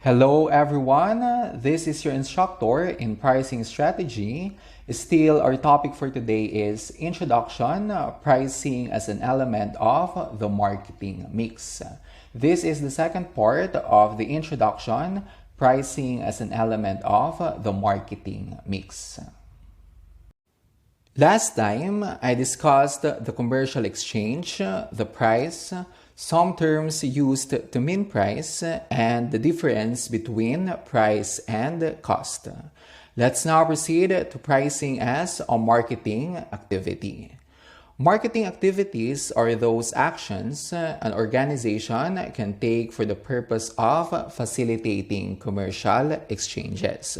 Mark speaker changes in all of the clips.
Speaker 1: Hello everyone, this is your instructor in pricing strategy. Still, our topic for today is introduction, pricing as an element of the marketing mix. This is the second part of the introduction, pricing as an element of the marketing mix. Last time, I discussed the commercial exchange, the price, some terms used to mean price, and the difference between price and cost. Let's now proceed to pricing as a marketing activity. Marketing activities are those actions an organization can take for the purpose of facilitating commercial exchanges.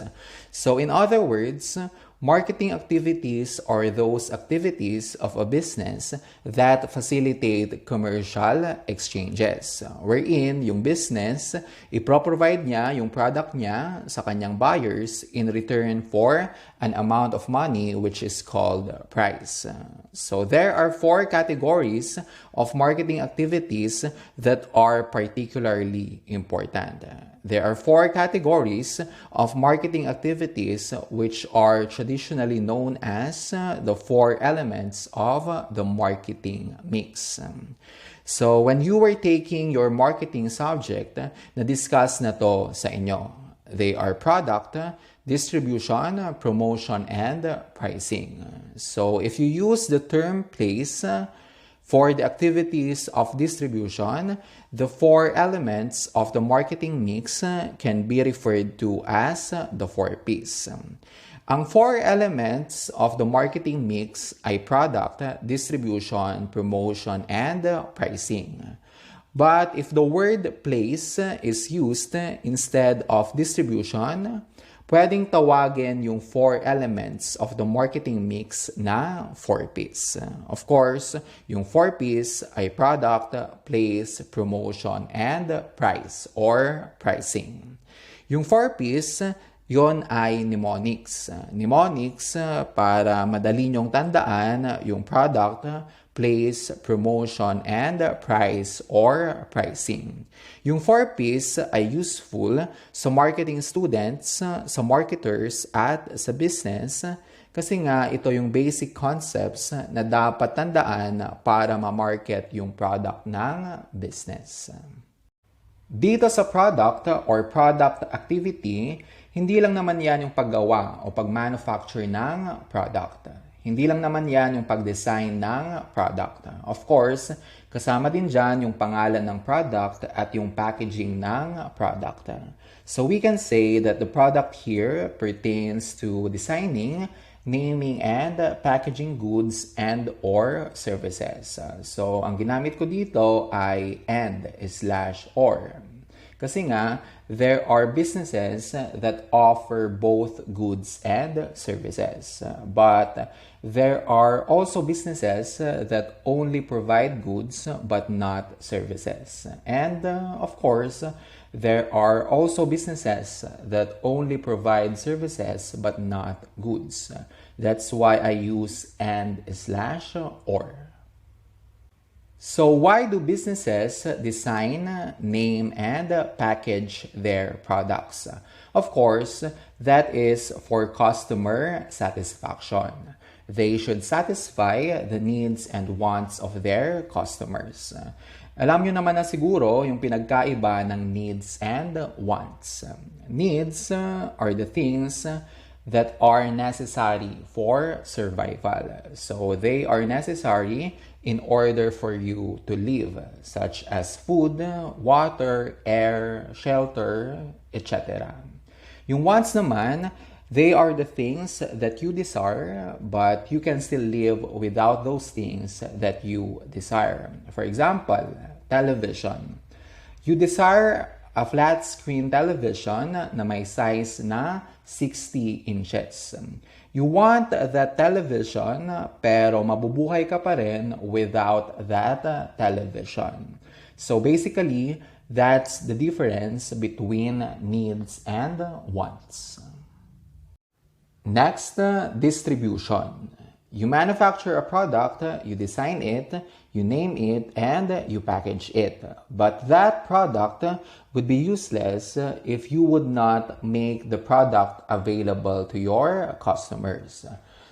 Speaker 1: So, in other words, marketing activities are those activities of a business that facilitate commercial exchanges. Wherein yung business, ipro-provide niya yung product niya sa kanyang buyers in return for an amount of money which is called price. So there are four categories of marketing activities that are particularly important. There are four categories of marketing activities which are traditionally known as the four elements of the marketing mix. So when you were taking your marketing subject, na-discuss na to sa inyo. They are product, distribution, promotion, and pricing. So if you use the term place for the activities of distribution, the four elements of the marketing mix can be referred to as the 4Ps. Ang four elements of the marketing mix ay product, distribution, promotion, and pricing. But if the word place is used instead of distribution, pwedeng tawagin yung four elements of the marketing mix na 4Ps. Of course, yung 4Ps ay product, place, promotion, and price or pricing. Yung 4Ps, yon ay mnemonics. Mnemonics, para madali nyong tandaan yung product, place, promotion, and price or pricing. Yung 4Ps ay useful sa marketing students, sa marketers, at sa business kasi nga ito yung basic concepts na dapat tandaan para ma-market yung product ng business. Dito sa product or product activity, hindi lang naman yan yung paggawa o pag-manufacture ng product. Hindi lang naman yan yung pag-design ng product. Of course, kasama din dyan yung pangalan ng product at yung packaging ng product. So we can say that the product here pertains to designing, naming, and packaging goods and or services. So ang ginamit ko dito ay and/or. Kasi nga, there are businesses that offer both goods and services. But there are also businesses that only provide goods but not services. And of course, there are also businesses that only provide services but not goods. That's why I use and/or. So why do businesses design, name, and package their products? Of course, that is for customer satisfaction. They should satisfy the needs and wants of their customers. Alam nyo naman na siguro yung pinagkaiba ng needs and wants. Needs are the things that are necessary for survival. So they are necessary in order for you to live, such as food, water, air, shelter, etc. Yung wants naman, they are the things that you desire, but you can still live without those things that you desire. For example, television. You desire a flat screen television na may size na 60 inches. You want that television pero mabubuhay ka pa rin without that television. So basically, that's the difference between needs and wants. Next, distribution. You manufacture a product, you design it, you name it, and you package it. But that product would be useless if you would not make the product available to your customers.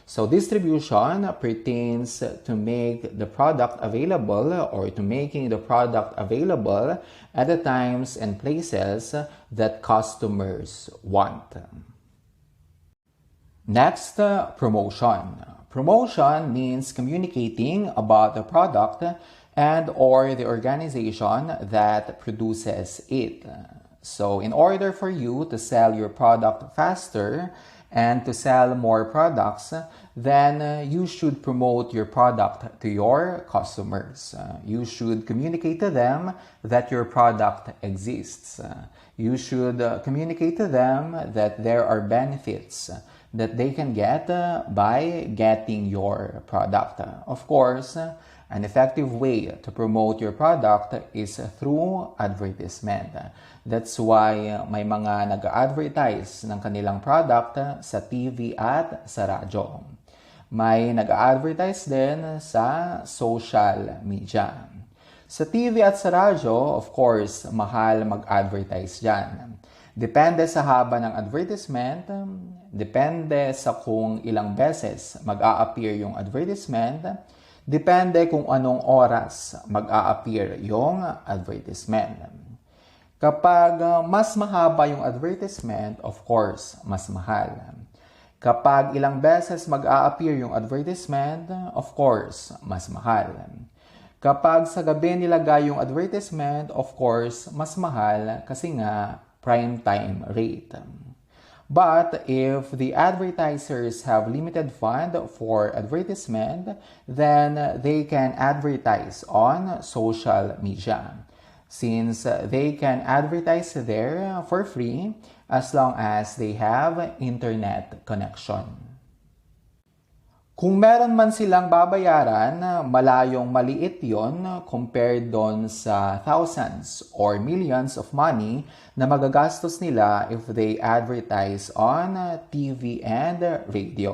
Speaker 1: So distribution pertains to make the product available or to making the product available at the times and places that customers want. Next, promotion. Promotion means communicating about the product and or the organization that produces it. So in order for you to sell your product faster and to sell more products, then you should promote your product to your customers. You should communicate to them that your product exists. You should communicate to them that there are benefits that they can get by getting your product. Of course, an effective way to promote your product is through advertisement. That's why may mga nag-advertise ng kanilang product sa TV at sa radyo. May nag-advertise din sa social media. Sa TV at sa radyo, of course, mahal mag-advertise dyan. Depende sa haba ng advertisement, depende sa kung ilang beses mag-a-appear yung advertisement, depende kung anong oras mag-a-appear yung advertisement. Kapag mas mahaba yung advertisement, of course, mas mahal. Kapag ilang beses mag-a-appear yung advertisement, of course, mas mahal. Kapag sa gabi nilagay yung advertisement, of course, mas mahal kasi nga prime time rate. But if the advertisers have limited fund for advertisement, then they can advertise on social media. Since they can advertise there for free as long as they have internet connection. Kung meron man silang babayaran, malayong maliit yon compared doon sa thousands or millions of money na magagastos nila if they advertise on TV and radio.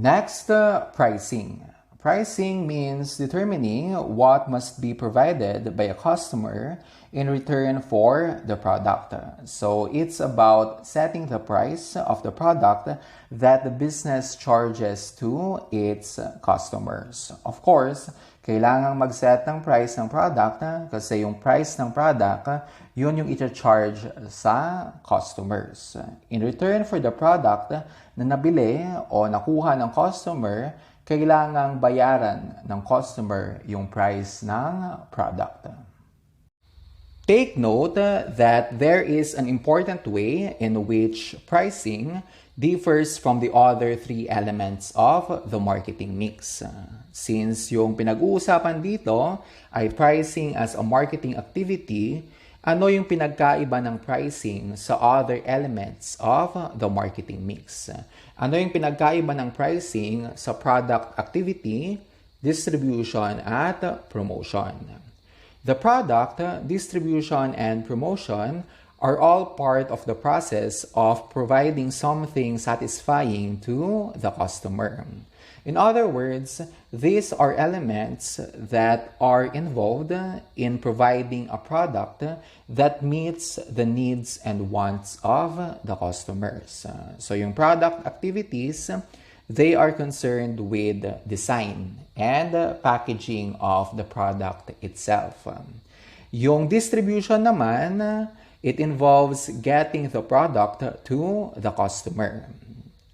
Speaker 1: Next, pricing. Pricing means determining what must be provided by a customer in return for the product. So it's about setting the price of the product that the business charges to its customers. Of course, kailangang mag-set ng price ng product kasi yung price ng product, yun yung ita-charge sa customers. In return for the product na nabili o nakuha ng customer, kailangang bayaran ng customer yung price ng product. Take note that there is an important way in which pricing differs from the other three elements of the marketing mix. Since yung pinag-uusapan dito ay pricing as a marketing activity, ano yung pinagkaiba ng pricing sa other elements of the marketing mix? Ano yung pinagkaiba ng pricing sa product activity, distribution, at promotion? The product, distribution, and promotion are all part of the process of providing something satisfying to the customer. In other words, these are elements that are involved in providing a product that meets the needs and wants of the customers. So yung product activities, they are concerned with design and packaging of the product itself. Yung distribution naman, it involves getting the product to the customer.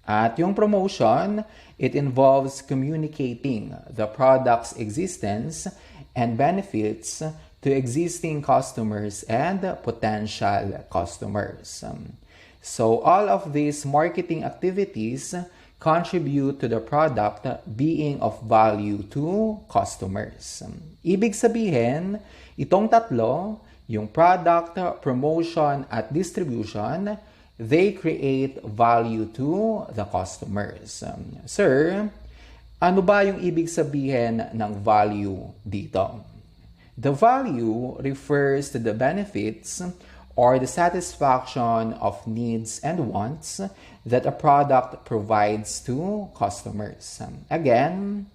Speaker 1: At yung promotion, it involves communicating the product's existence and benefits to existing customers and potential customers. So all of these marketing activities contribute to the product being of value to customers. Ibig sabihin, itong tatlo, yung product, promotion, at distribution, they create value to the customers. Sir, ano ba yung ibig sabihin ng value dito? The value refers to the benefits or the satisfaction of needs and wants that a product provides to customers. Again,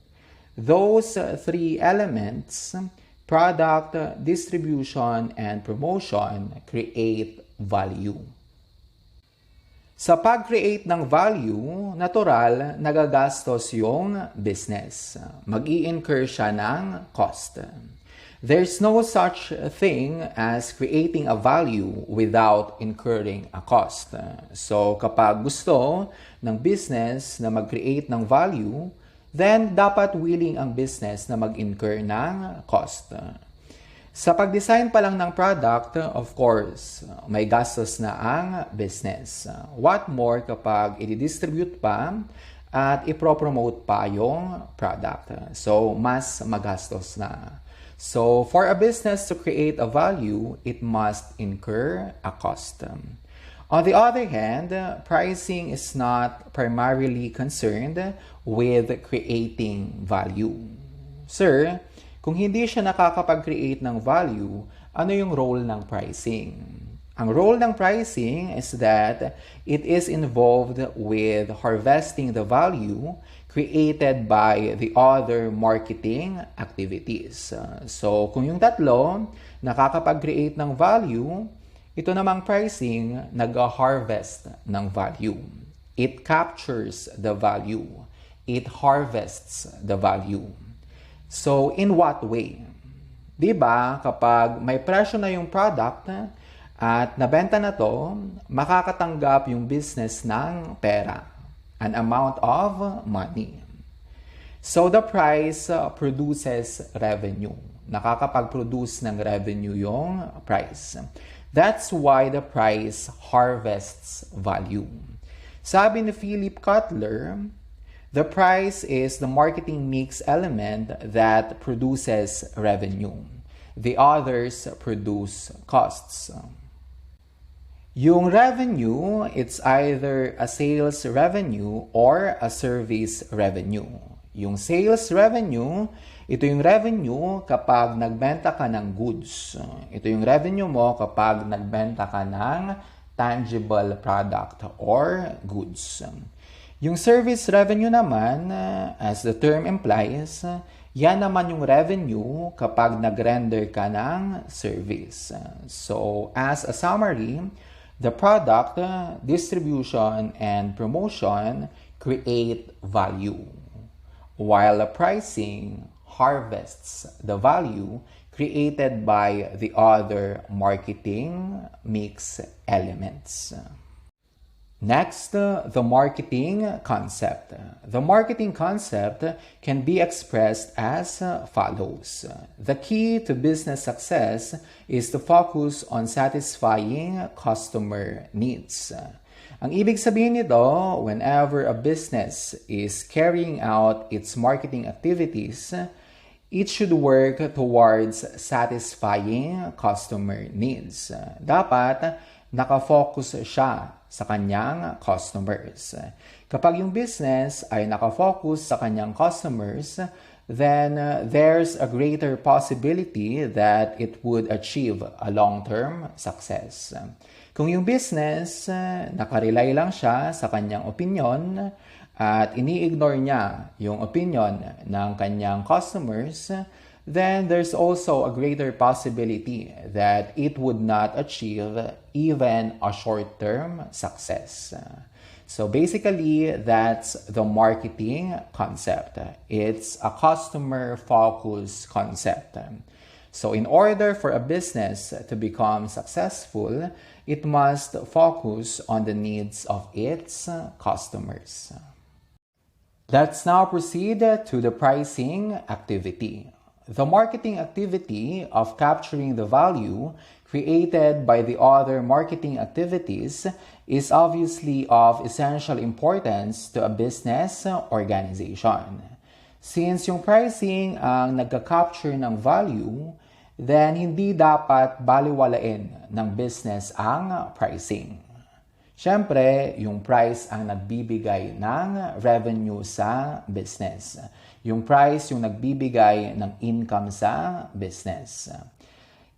Speaker 1: those three elements, product, distribution, and promotion, create value. Sa pag-create ng value, natural, nagagastos yung business. Mag-i-incur siya ng cost. There's no such thing as creating a value without incurring a cost. So kapag gusto ng business na mag-create ng value, then dapat willing ang business na mag-incur ng cost. Sa pag-design pa lang ng product, of course, may gastos na ang business. What more kapag i-distribute pa at i-promote pa yung product. So, mas magastos na. So, for a business to create a value, it must incur a cost. On the other hand, pricing is not primarily concerned with creating value. Sir, kung hindi siya nakakapag-create ng value, ano yung role ng pricing? Ang role ng pricing is that it is involved with harvesting the value created by the other marketing activities. So, kung yung tatlo nakakapag-create ng value, ito namang pricing nag-harvest ng value. It captures the value. It harvests the value. So, in what way? Diba, kapag may presyo na yung product at nabenta na to, makakatanggap yung business ng pera, an amount of money. So, the price produces revenue. Nakakapag-produce ng revenue yung price. That's why the price harvests value. Sabi ni Philip Kotler, the price is the marketing mix element that produces revenue. The others produce costs. Yung revenue, it's either a sales revenue or a service revenue. Yung sales revenue, ito yung revenue kapag nagbenta ka ng goods. Ito yung revenue mo kapag nagbenta ka ng tangible product or goods. Yung service revenue naman, as the term implies, yan naman yung revenue kapag nag-render ka ng service. So, as a summary, the product, distribution, and promotion create value, while the pricing harvests the value created by the other marketing mix elements. Next, the marketing concept. The marketing concept can be expressed as follows. The key to business success is to focus on satisfying customer needs. Ang ibig sabihin nito, whenever a business is carrying out its marketing activities, it should work towards satisfying customer needs. Dapat nakafocus siya sa kanyang customers. Kapag yung business ay nakafocus sa kanyang customers, then there's a greater possibility that it would achieve a long-term success. Kung yung business, nakarely lang siya sa kanyang opinion at ini-ignore niya yung opinion ng kanyang customers, then there's also a greater possibility that it would not achieve even a short-term success. So basically, that's the marketing concept. It's a customer-focused concept. So in order for a business to become successful, it must focus on the needs of its customers. Let's now proceed to the pricing activity. The marketing activity of capturing the value created by the other marketing activities is obviously of essential importance to a business organization. Since yung pricing ang nagka-capture ng value, then hindi dapat baliwalain ng business ang pricing. Siyempre, yung price ang nagbibigay ng revenue sa business. Yung price yung nagbibigay ng income sa business.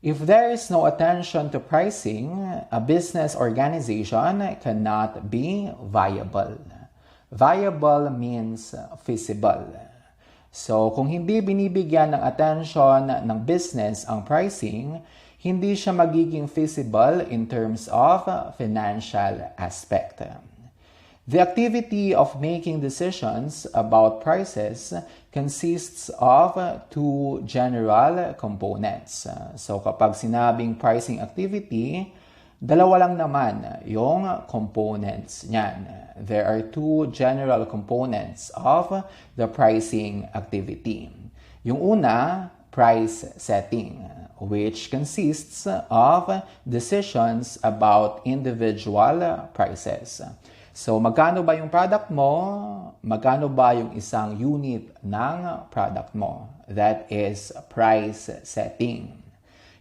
Speaker 1: If there is no attention to pricing, a business organization cannot be viable. Viable means feasible. So, kung hindi binibigyan ng attention ng business ang pricing, hindi siya magiging feasible in terms of financial aspect. The activity of making decisions about prices consists of two general components. So kapag sinabing pricing activity, dalawa lang naman yung components niyan. There are two general components of the pricing activity. Yung una, price setting, which consists of decisions about individual prices. So, magkano ba yung product mo? Magkano ba yung isang unit ng product mo? That is price setting.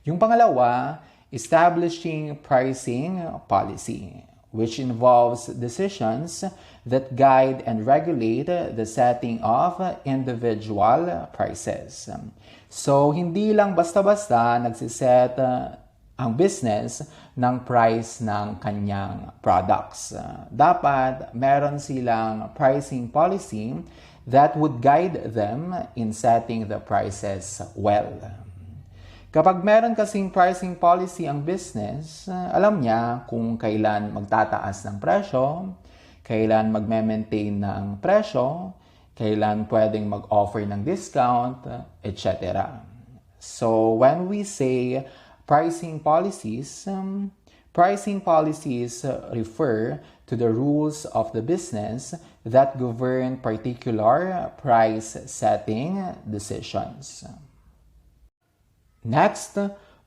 Speaker 1: Yung pangalawa, establishing pricing policy, which involves decisions that guide and regulate the setting of individual prices. So, hindi lang basta-basta nagsiset ang business ng price ng kanyang products. Dapat meron silang pricing policy that would guide them in setting the prices well. Kapag meron kasing pricing policy ang business, alam niya kung kailan magtataas ng presyo, kailan magme-maintain ng presyo, kailan pwedeng mag-offer ng discount, etc. So when we say pricing policies refer to the rules of the business that govern particular price setting decisions. Next,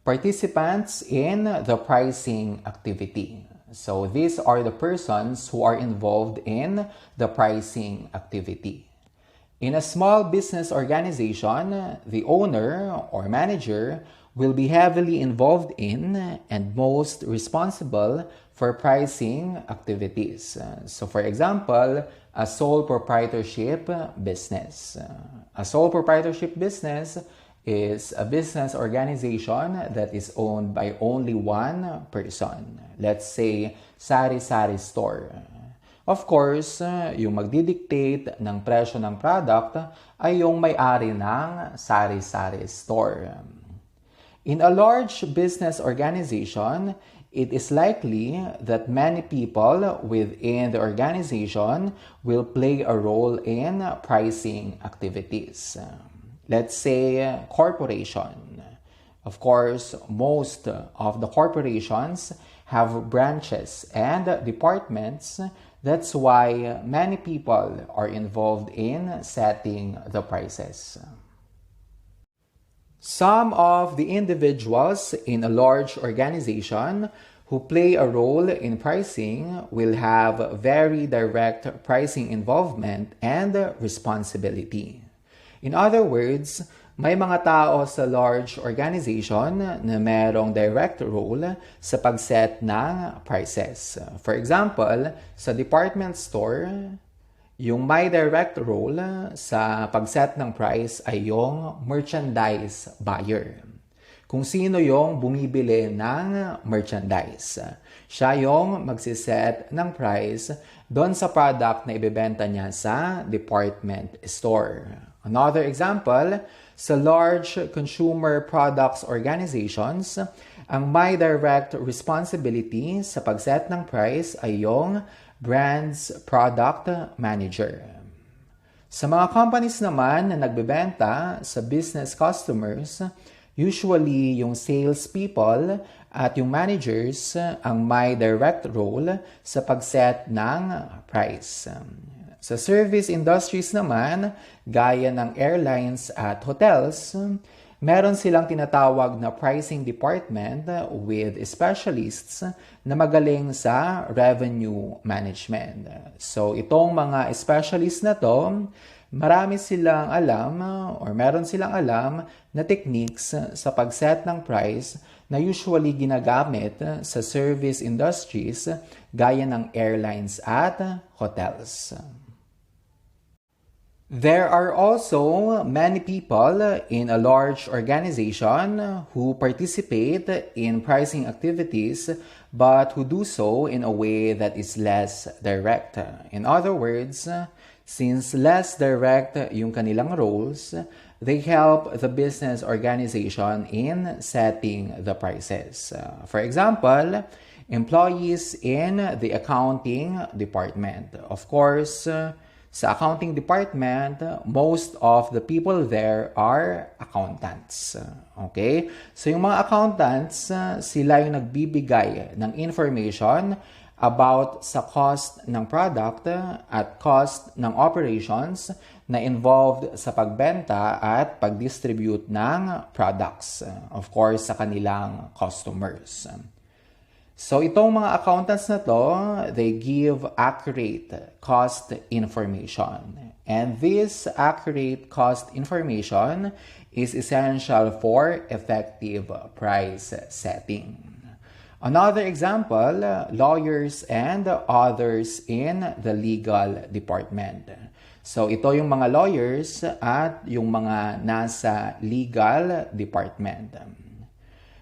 Speaker 1: participants in the pricing activity. So these are the persons who are involved in the pricing activity. In a small business organization, the owner or manager will be heavily involved in and most responsible for pricing activities. So for example, a sole proprietorship business. A sole proprietorship business is a business organization that is owned by only one person. Let's say, sari-sari store. Of course, yung magdidictate ng presyo ng product ay yung may-ari ng sari-sari store. In a large business organization, it is likely that many people within the organization will play a role in pricing activities. Let's say corporation. Of course, most of the corporations have branches and departments. That's why many people are involved in setting the prices. Some of the individuals in a large organization who play a role in pricing will have very direct pricing involvement and responsibility. In other words, may mga tao sa large organization na merong direct role sa pagset ng prices. For example, sa department store, yung may direct role sa pagset ng price ay yung merchandise buyer. Kung sino yung bumibili ng merchandise. Siya yung magsiset ng price doon sa product na ibebenta niya sa department store. Another example, sa large consumer products organizations, ang may direct responsibility sa pagset ng price ay yung brand's product manager. Sa mga companies naman na nagbebenta sa business customers, usually yung salespeople at yung managers ang may direct role sa pagset ng price. Sa service industries naman, gaya ng airlines at hotels, meron silang tinatawag na pricing department with specialists na magaling sa revenue management. So itong mga specialists na to, marami silang alam or meron silang alam na techniques sa pagset ng price na usually ginagamit sa service industries gaya ng airlines at hotels. There are also many people in a large organization who participate in pricing activities but who do so in a way that is less direct. In other words, since less direct yung kanilang roles, they help the business organization in setting the prices. For example, employees in the accounting department. Of course, sa accounting department, most of the people there are accountants. Okay? So yung mga accountants, sila yung nagbibigay ng information about sa cost ng product at cost ng operations na involved sa pagbenta at pag-distribute ng products. Of course, sa kanilang customers. So itong mga accountants na to, they give accurate cost information. And this accurate cost information is essential for effective price setting. Another example, lawyers and others in the legal department. So ito yung mga lawyers at yung mga nasa legal department.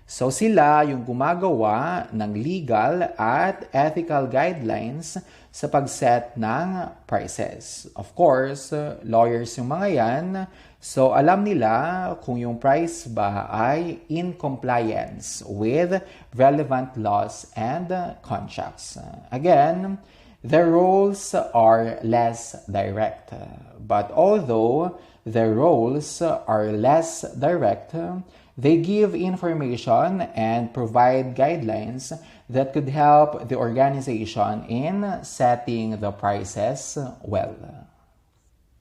Speaker 1: So sila yung gumagawa ng legal at ethical guidelines sa pag-set ng prices. Of course, lawyers yung mga yan, so alam nila kung yung price ba ay in compliance with relevant laws and contracts. Again, their roles are less direct. But although their roles are less direct, they give information and provide guidelines that could help the organization in setting the prices well.